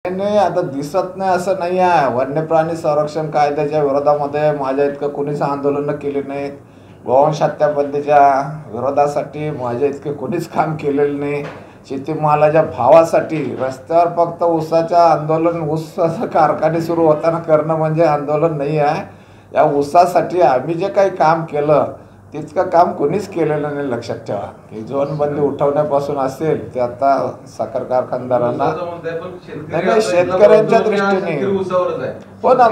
नाही, आता दिसत नाही असं नाही आहे. वन्य प्राणी संरक्षण कायद्याच्या विरोधामध्ये माझ्या इतकं कोणीच आंदोलनं केली नाहीत. गोवंश हत्या बंदीच्या विरोधासाठी माझ्या इतके कोणीच काम केलेलं नाही. शेतीमालाच्या भावासाठी रस्त्यावर फक्त ऊसाच्या आंदोलन, ऊसाचे कारखाने सुरू होताना करणं म्हणजे आंदोलन नाही आहे. या ऊसासाठी आम्ही जे काही काम केलं तितकं काम कोणीच केलेलं नाही. लक्षात ठेवा की जोनबंदी उठवण्यापासून असेल ते आता साखर कारखानदारांना नाही, शेतकऱ्यांच्या दृष्टीने हो ना,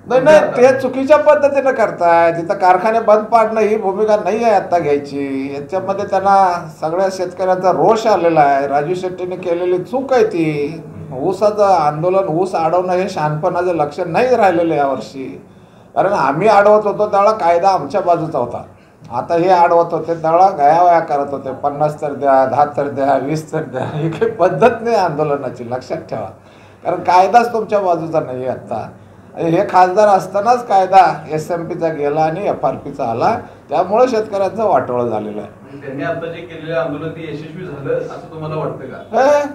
नाही ते चुकीच्या पद्धतीनं करताय. तिथं कारखाने बंद पाडणं ही भूमिका नाही आहे आता घ्यायची. याच्यामध्ये त्यांना सगळ्या शेतकऱ्यांचा रोष आलेला आहे. राजू शेट्टीने केलेली चूक आहे ती. ऊसाचं आंदोलन, ऊस अडवणं हे शहाणपणाचं लक्षण नाही राहिलेलं यावर्षी. कारण आम्ही अडवत होतो त्यावेळा कायदा आमच्या बाजूचा होता. आता हे अडवत होते त्यावेळा गयावया करत होते. 50 तर द्या, 10 तर द्या, 20 तर द्या. ही काही पद्धत नाही आंदोलनाची. लक्षात ठेवा, कारण कायदाच तुमच्या बाजूचा नाही आहे आता. हे खासदार असतानाच कायदा SMPचा गेला आणि FRPचा आला, त्यामुळे शेतकऱ्यांचं वाटोळं झालेलं आहे. त्यांनी आता जे केलेलं आंदोलन ते यशस्वी झालं असं तुम्हाला वाटतं का?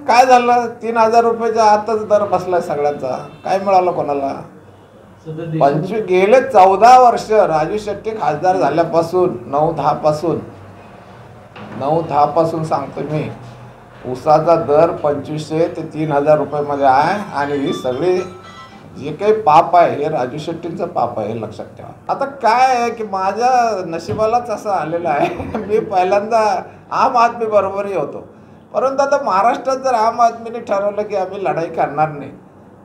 काय झालं? 3000 रुपयाच्या आताच दर बसलाय सगळ्यांचा. काय मिळालं कोणाला? गेले 14 वर्ष राजू शेट्टी खासदार झाल्यापासून 9-10 पासून सांगतो मी, ऊसाचा दर 2500 ते 3000 रुपयामध्ये आहे. आणि ही सगळी जे काही पाप आहे हे राजू शेट्टींचं पाप आहे, हे लक्षात ठेवा. आता काय आहे की माझ्या नशिबालाच असं आलेलं आहे. मी पहिल्यांदा आम आदमी बरोबरही होतो, परंतु आता महाराष्ट्रात जर आम आदमीने ठरवलं की आम्ही लढाई करणार नाही,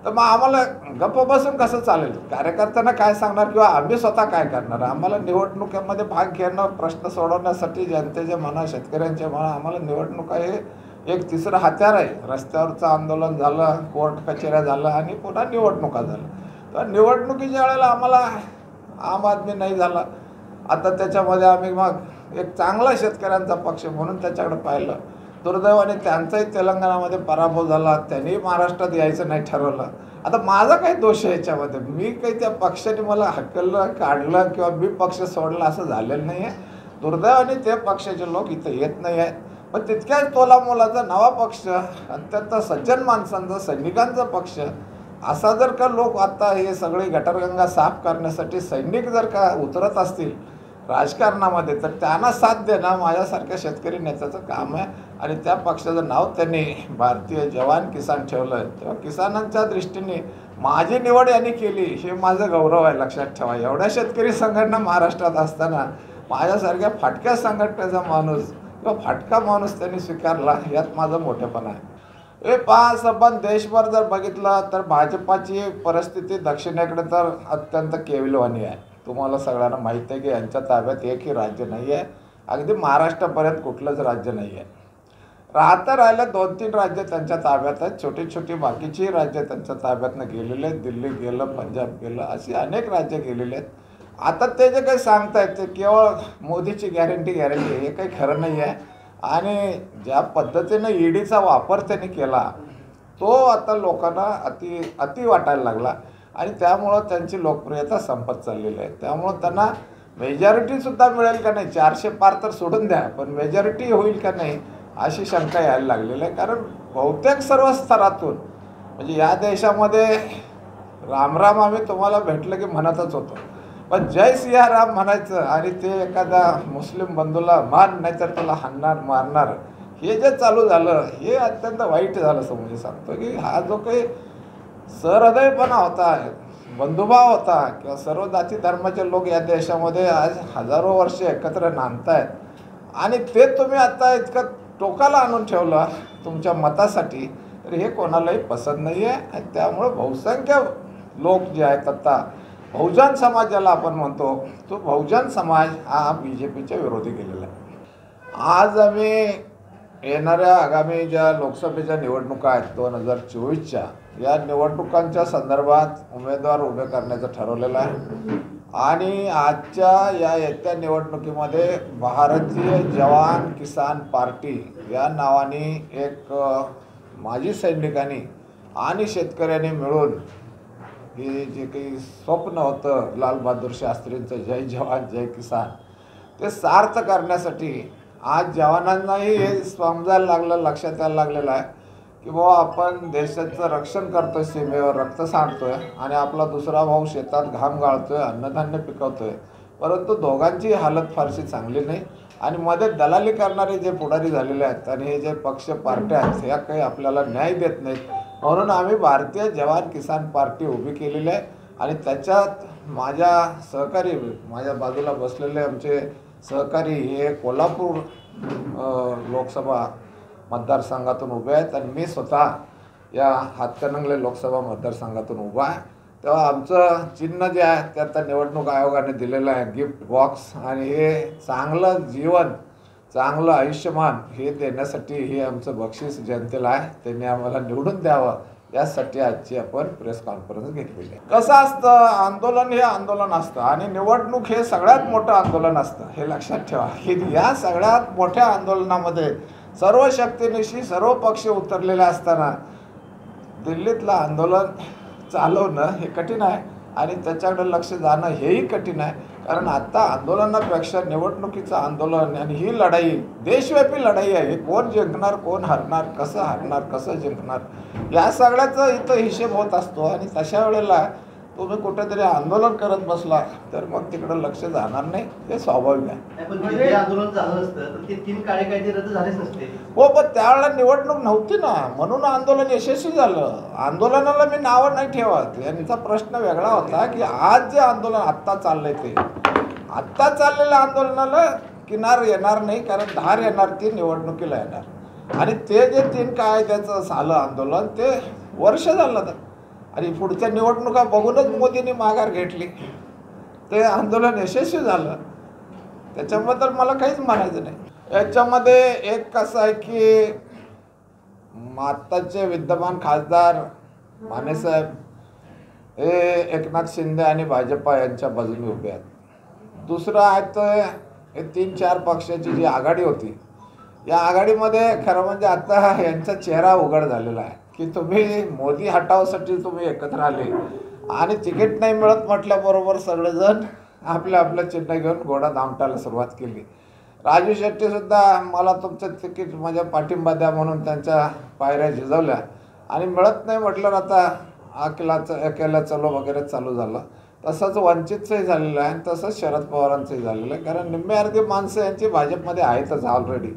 तर मग आम्हाला गप्प बसून कसं चालेल? कार्यकर्त्यांना काय सांगणार किंवा आम्ही स्वतः काय करणार? आम्हाला निवडणुकीमध्ये भाग घेणं, प्रश्न सोडवण्यासाठी जनतेचे म्हणा, शेतकऱ्यांचे म्हणा, आम्हाला निवडणुका हे एक तिसरं हत्यार आहे. रस्त्यावरचं आंदोलन झालं, कोर्ट कचेऱ्या झालं आणि पुन्हा निवडणुका झालं. तर निवडणुकीच्या वेळेला आम्हाला आम आदमी नाही झाला. आता त्याच्यामध्ये आम्ही मग एक चांगला शेतकऱ्यांचा पक्ष म्हणून त्याच्याकडे पाहिलं. दुर्दैवाने त्यांचाही तेलंगणामध्ये पराभव झाला. त्यांनी महाराष्ट्रात यायचं नाही ठरवलं. आता माझा काही दोष आहे याच्यामध्ये? मी काही त्या पक्षाने मला हकललं, काढलं किंवा मी पक्ष सोडला असं झालेलं नाही आहे. दुर्दैवाने ते पक्षाचे लोक इथं येत नाही आहेत. पण तितक्याच तोलामोलाचा नवा पक्ष, अत्यंत सज्जन माणसांचा, सैनिकांचा पक्ष असा जर का लोक आता हे सगळी गटारगंगा साफ करण्यासाठी सैनिक जर का उतरत असतील राजकारणामध्ये, तर त्यांना साथ देणं माझ्यासारख्या शेतकरी नेत्याचं काम आहे. आणि त्या पक्षाचं नाव त्यांनी भारतीय जवान किसान ठेवलं. तेव्हा किसानांच्या दृष्टीने माझी निवड यांनी केली हे माझं गौरव आहे. लक्षात ठेवा, एवढ्या शेतकरी संघटना महाराष्ट्रात असताना माझ्यासारख्या फाटक्या संघटनेचा माणूस किंवा फाटका माणूस त्यांनी स्वीकारला, यात माझं मोठेपण आहे. हे पाच आपण देशभर जर बघितलं तर भाजपाची परिस्थिती दक्षिणेकडे तर अत्यंत केविलवाणी आहे. तुम्हाला सगळ्यांना माहीत आहे की यांच्या ताब्यात एकही राज्य नाही आहे. अगदी महाराष्ट्रापर्यंत कुठलंच राज्य नाही आहे. राहिलं 2-3 राज्य त्यांच्या ताब्यात आहेत. छोटी छोटी बाकीची राज्य त्यांच्या ताब्यातनं गेलेले आहेत. दिल्ली गेलं, पंजाब गेलं, अशी अनेक राज्य गेलेले आहेत. आता ते जे काही सांगतायत ते केवळ मोदीची गॅरंटी हे काही खरं नाही आहे. आणि ज्या पद्धतीनं ईडीचा वापर त्यांनी केला तो आता लोकांना अति वाटायला लागला. आणि त्यामुळं त्यांची लोकप्रियता संपत चाललेली आहे. त्यामुळं त्यांना मेजॉरिटीसुद्धा मिळेल का नाही, 400 पार तर सोडून द्या, पण मेजॉरिटी होईल का नाही अशी शंका यायला लागलेली आहे. कारण बहुतेक सर्व स्तरातून म्हणजे या देशामध्ये रामराम आम्ही तुम्हाला भेटलं की म्हणतच होतो, पण जय सियाराम म्हणायचं आणि ते एखादा मुस्लिम बंधूला मान नाही तर त्याला हाणणार, मारणार, हे जे चालू झालं हे अत्यंत वाईट झालं. समजून सांगतो की हा जो काही सहृदयपणा होता, बंधुभाव होता, किंवा सर्व जाती धर्माचे लोक या देशामध्ये आज हजारो वर्ष एकत्र नांदतायत आणि ते तुम्ही आता इतकं टोकाला आणून ठेवलं तुमच्या मतासाठी, तर हे कोणालाही पसंत नाही आहे. आणि त्यामुळं बहुसंख्य लोक जे आहेत आता बहुजन समाज ज्याला आपण म्हणतो, तो बहुजन समाज हा BJPच्या विरोधी गेलेला आहे. आज आम्ही येणाऱ्या आगामी ज्या लोकसभेच्या निवडणुका आहेत 2024च्या, या निवडणुकांच्या संदर्भात उमेदवार उभे करण्याचं ठरवलेलं आहे. आणि आजच्या या येत्या निवडणुकीमध्ये भारतीय जवान किसान पार्टी या नावाने एक माजी सैनिकांनी आणि शेतकऱ्यांनी मिळून हे जे काही स्वप्न होतं लालबहादूर शास्त्रींचं जय जवान जय किसान, ते सार्थ करण्यासाठी आज जवानांनाही हे समजायला लागलं, लक्षात यायला लागलेलं आहे की बाबा आपण देशाचं रक्षण करतोय, सीमेवर रक्त सांडतोय आणि आपला दुसरा भाऊ शेतात घाम गाळतोय, अन्नधान्य पिकवतोय, परंतु दोघांची हालत फारशी चांगली नाही आणि मध्ये दलाली करणारे जे पुढारी झालेले आहेत आणि हे जे पक्ष पार्ट्या आहेत ह्या काही आपल्याला न्याय देत नाहीत. म्हणून आम्ही भारतीय जवान किसान पार्टी उभी केलेली आहे आणि त्याच्यात माझ्या सहकारी, माझ्या बाजूला बसलेले आमचे सहकारी हे कोल्हापूर लोकसभा मतदारसंघातून उभे आहेत आणि मी स्वतः या हातकणंगले लोकसभा मतदारसंघातून उभा आहे. तेव्हा आमचं चिन्ह जे आहे ते आता निवडणूक आयोगाने दिलेलं आहे गिफ्ट बॉक्स आणि हे चांगलं जीवन, चांगलं आयुष्यमान हे देण्यासाठी हे आमचं बक्षीस जनतेला आहे. त्यांनी आम्हाला निवडून द्यावं यासाठी आजची आपण प्रेस कॉन्फरन्स घेतलेली आहे. कसं असतं, आंदोलन हे आंदोलन असतं आणि निवडणूक हे सगळ्यात मोठं आंदोलन असतं, हे लक्षात ठेवा. की या सगळ्यात मोठ्या आंदोलनामध्ये सर्व शक्तीनिशी सर्व पक्ष उतरलेले असताना दिल्लीतलं आंदोलन चालवणं हे कठीण आहे आणि त्याच्याकडे लक्ष जाणं हेही कठीण आहे. कारण आत्ता आंदोलनापेक्षा निवडणुकीचं आंदोलन आणि ही लढाई देशव्यापी लढाई आहे. कोण जिंकणार, कोण हरणार, कसं जिंकणार या सगळ्याचा इथं हिशेब होत असतो आणि तशा वेळेला तुम्ही कुठेतरी आंदोलन करत बसला तर मग तिकडं लक्ष जाणार नाही, हे स्वाभाविक आहे. पण आंदोलन झालं असतं तर ते 3 काळे कायदे रद्द झालेच नसते. हो, पण त्यावेळेला निवडणूक नव्हती ना, म्हणून आंदोलन यशस्वी झालं. आंदोलनाला मी नावं नाही ठेवत, यांचा प्रश्न वेगळा होता की आज जे आंदोलन आत्ता चाललंय ते आत्ता चाललेल्या आंदोलनाला किनार येणार नाही, कारण धार येणार ती निवडणुकीला येणार आणि ते जे 3 कायद्याचं झालं आंदोलन ते वर्ष झालं तर आणि पुढच्या निवडणुका बघूनच मोदींनी माघार घेतली. ते आंदोलन यशस्वी झालं, त्याच्याबद्दल मला काहीच म्हणायचं नाही. याच्यामध्ये एक कसं आहे की आत्ताचे विद्यमान खासदार मानेसाहेब हे एकनाथ शिंदे आणि भाजपा यांच्या बाजूने उभे आहेत. दुसरं आहे तर हे 3-4 पक्षाची जी आघाडी होती, या आघाडीमध्ये खरं म्हणजे आता यांचा चेहरा उघड झालेला आहे की तुम्ही मोदी हटावासाठी तुम्ही एकत्र आले आणि तिकीट नाही मिळत म्हटल्याबरोबर सगळेजण आपलं चिन्ह घेऊन घोडा दामटायला सुरुवात केली. राजू शेट्टीसुद्धा मला तुमचं तिकीट माझ्या पाठिंबा द्या म्हणून त्यांच्या पायऱ्या झिजवल्या आणि मिळत नाही म्हटलं आता अकेला चलो वगैरे चालू झालं. तसंच वंचितचंही झालेलं आहे आणि तसंच शरद पवारांचंही झालेलं आहे, कारण निम्मे अर्धी माणसं यांची भाजपमध्ये आहेतच ऑलरेडी.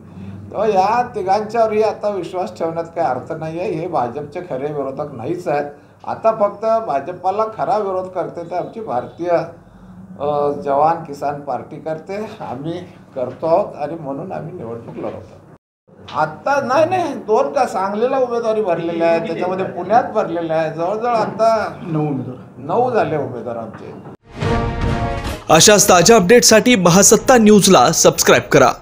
तेव्हा या तिघांच्यावरही आता विश्वास ठेवण्यात काही अर्थ नाही आहे. हे भाजपचे खरे विरोधक नाहीच आहेत. आता फक्त भाजपाला खरा विरोध करते तर आमची भारतीय जवान किसान पार्टी करते, आम्ही करतो आहोत आणि म्हणून आम्ही निवडणूक लढवतो. आत्ता नाही 2 का सांगलीला उमेदवारी भरलेल्या आहे, त्याच्यामध्ये पुण्यात भरलेल्या आहे. जवळजवळ आता 9 झाले उमेदवार आमचे. अशाच ताज्या अपडेटसाठी महासत्ता न्यूजला सबस्क्राईब करा.